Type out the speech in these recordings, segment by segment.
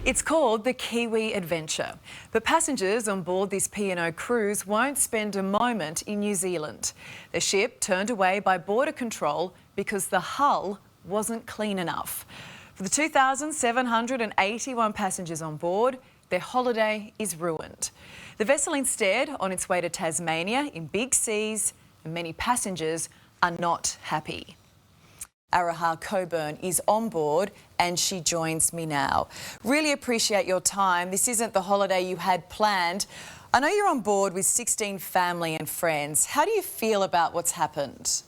It's called the Kiwi Adventure. But passengers on board this P&O cruise won't spend a moment in New Zealand. The ship turned away by border control because the hull wasn't clean enough. For the 2,781 passengers on board, their holiday is ruined. The vessel instead on its way to Tasmania in big seas, and many passengers are not happy. Araha Coburn is on board and she joins me now. Really appreciate your time. This isn't the holiday you had planned. I know you're on board with 16 family and friends. How do you feel about what's happened?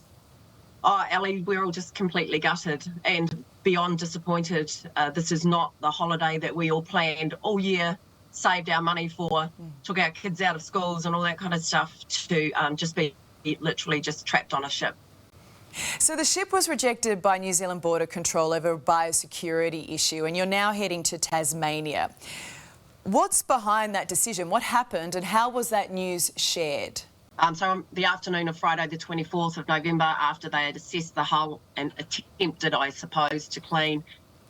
Oh, Ellie, we're all just completely gutted and beyond disappointed. This is not the holiday that we all planned all year, saved our money for, took our kids out of schools and all that kind of stuff to just be literally just trapped on a ship. So the ship was rejected by New Zealand Border Control over a biosecurity issue and you're now heading to Tasmania. What's behind that decision? What happened and how was that news shared? So on the afternoon of Friday the 24th of November, after they had assessed the hull and attempted, I suppose, to clean,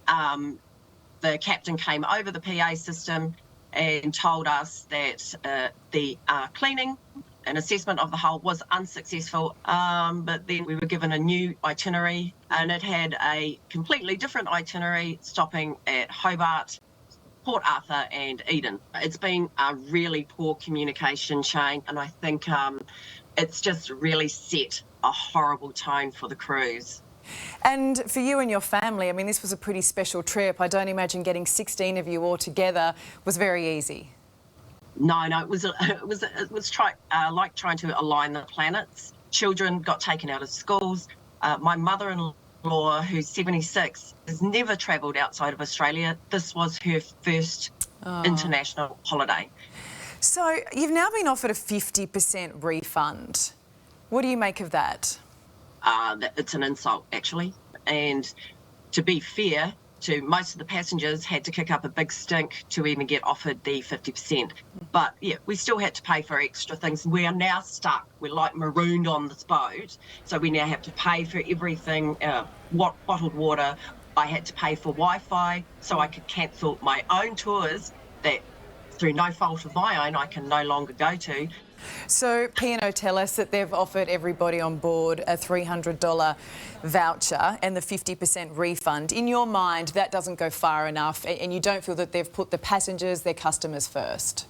the captain came over the PA system and told us that the cleaning and assessment of the hull was unsuccessful, but then we were given a new itinerary and it had a completely different itinerary stopping at Hobart, Port Arthur and Eden. It's been a really poor communication chain and I think it's just really set a horrible tone for the cruise. And for you and your family, I mean, this was a pretty special trip. I don't imagine getting 16 of you all together was very easy. No, it was like trying to align the planets. Children got taken out of schools. My mother-in-law, who's 76, has never travelled outside of Australia. This was her first international holiday. So you've now been offered a 50% refund. What do you make of that? It's an insult, actually. And to be fair, to most of the passengers had to kick up a big stink to even get offered the 50%. But yeah, we still had to pay for extra things. We are now stuck. We're like marooned on this boat. So we now have to pay for everything, bottled water. I had to pay for Wi-Fi so I could cancel my own tours that through no fault of my own I can no longer go to. So P&O tell us that they've offered everybody on board a $300 voucher and the 50% refund. In your mind, that doesn't go far enough and you don't feel that they've put the passengers, their customers first?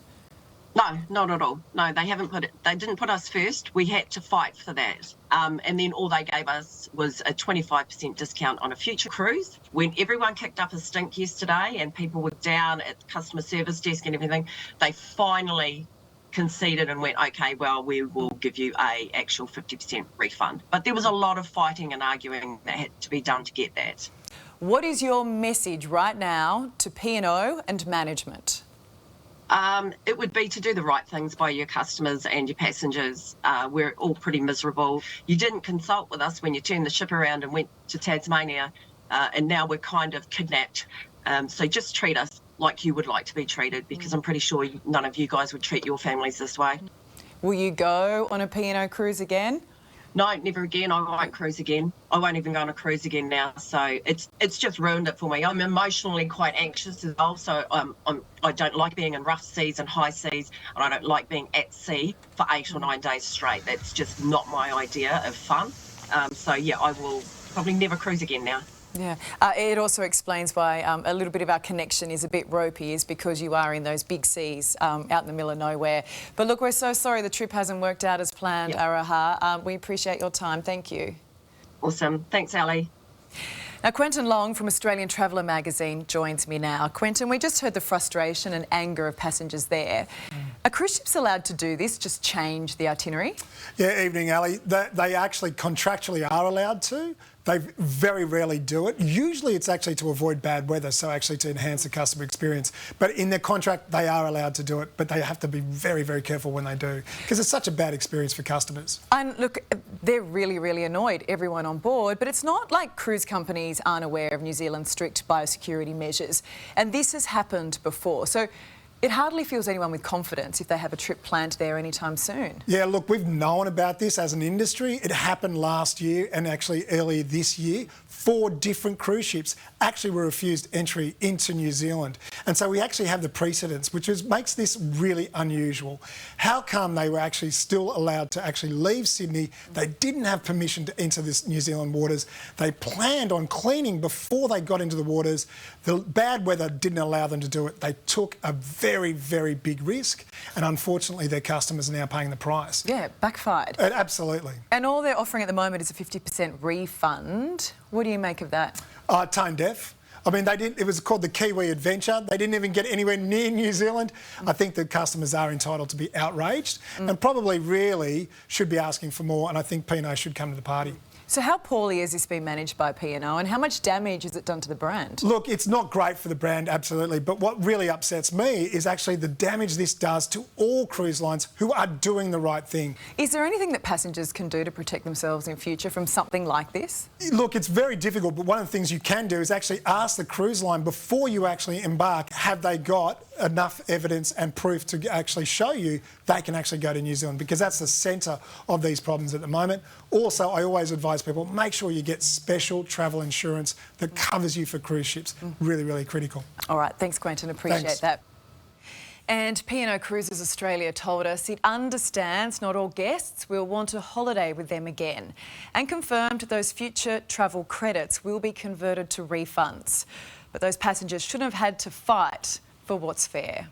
No, not at all. No, they didn't put us first. We had to fight for that. And then all they gave us was a 25% discount on a future cruise. When everyone kicked up a stink yesterday and people were down at the customer service desk and everything, they finally conceded and went, okay, well, we will give you a actual 50% refund. But there was a lot of fighting and arguing that had to be done to get that. What is your message right now to P&O and management? It would be to do the right things by your customers and your passengers. We're all pretty miserable. You didn't consult with us when you turned the ship around and went to Tasmania, and now we're kind of kidnapped. So just treat us like you would like to be treated, because I'm pretty sure none of you guys would treat your families this way. Will you go on a P&O cruise again? No, never again. I won't cruise again. I won't even go on a cruise again now. So it's just ruined it for me. I'm emotionally quite anxious as well. So I don't like being in rough seas and high seas, and I don't like being at sea for 8 or 9 days straight. That's just not my idea of fun. So yeah, I will probably never cruise again now. Yeah, it also explains why a little bit of our connection is a bit ropey, is because you are in those big seas out in the middle of nowhere. But look, we're so sorry the trip hasn't worked out as planned, Araha. We appreciate your time. Thank you. Awesome. Thanks, Ali. Now, Quentin Long from Australian Traveller magazine joins me now. Quentin, we just heard the frustration and anger of passengers there. Are cruise ships allowed to do this, just change the itinerary? Yeah, evening, Ali. They actually contractually are allowed to. They very rarely do it. Usually it's actually to avoid bad weather, so actually to enhance the customer experience. But in their contract, they are allowed to do it, but they have to be very, very careful when they do, because it's such a bad experience for customers. And look, they're really, really annoyed, everyone on board, but it's not like cruise companies aren't aware of New Zealand's strict biosecurity measures. And this has happened before. So It hardly fills anyone with confidence if they have a trip planned there anytime soon. Yeah, look, we've known about this as an industry. It happened last year and actually earlier this year. 4 different cruise ships actually were refused entry into New Zealand. And so we actually have the precedents, which makes this really unusual. How come they were actually still allowed to actually leave Sydney? They didn't have permission to enter this New Zealand waters. They planned on cleaning before they got into the waters. The bad weather didn't allow them to do it. They took a very, very big risk. And unfortunately, their customers are now paying the price. Yeah, backfired. Absolutely. And all they're offering at the moment is a 50% refund. What do you make of that? Tone deaf. I mean, they didn't. It was called the Kiwi Adventure. They didn't even get anywhere near New Zealand. I think the customers are entitled to be outraged and probably really should be asking for more. And I think P&O should come to the party. So how poorly has this been managed by P&O and how much damage has it done to the brand? Look, it's not great for the brand, absolutely. But what really upsets me is actually the damage this does to all cruise lines who are doing the right thing. Is there anything that passengers can do to protect themselves in future from something like this? Look, it's very difficult, but one of the things you can do is actually ask the cruise line before you actually embark, have they got enough evidence and proof to actually show you they can actually go to New Zealand, because that's the centre of these problems at the moment. Also, I always advise people, make sure you get special travel insurance that covers you for cruise ships. Really, really critical. All right, thanks, Quentin. Appreciate that. And P&O Cruises Australia told us it understands not all guests will want to holiday with them again and confirmed those future travel credits will be converted to refunds. But those passengers shouldn't have had to fight for what's fair.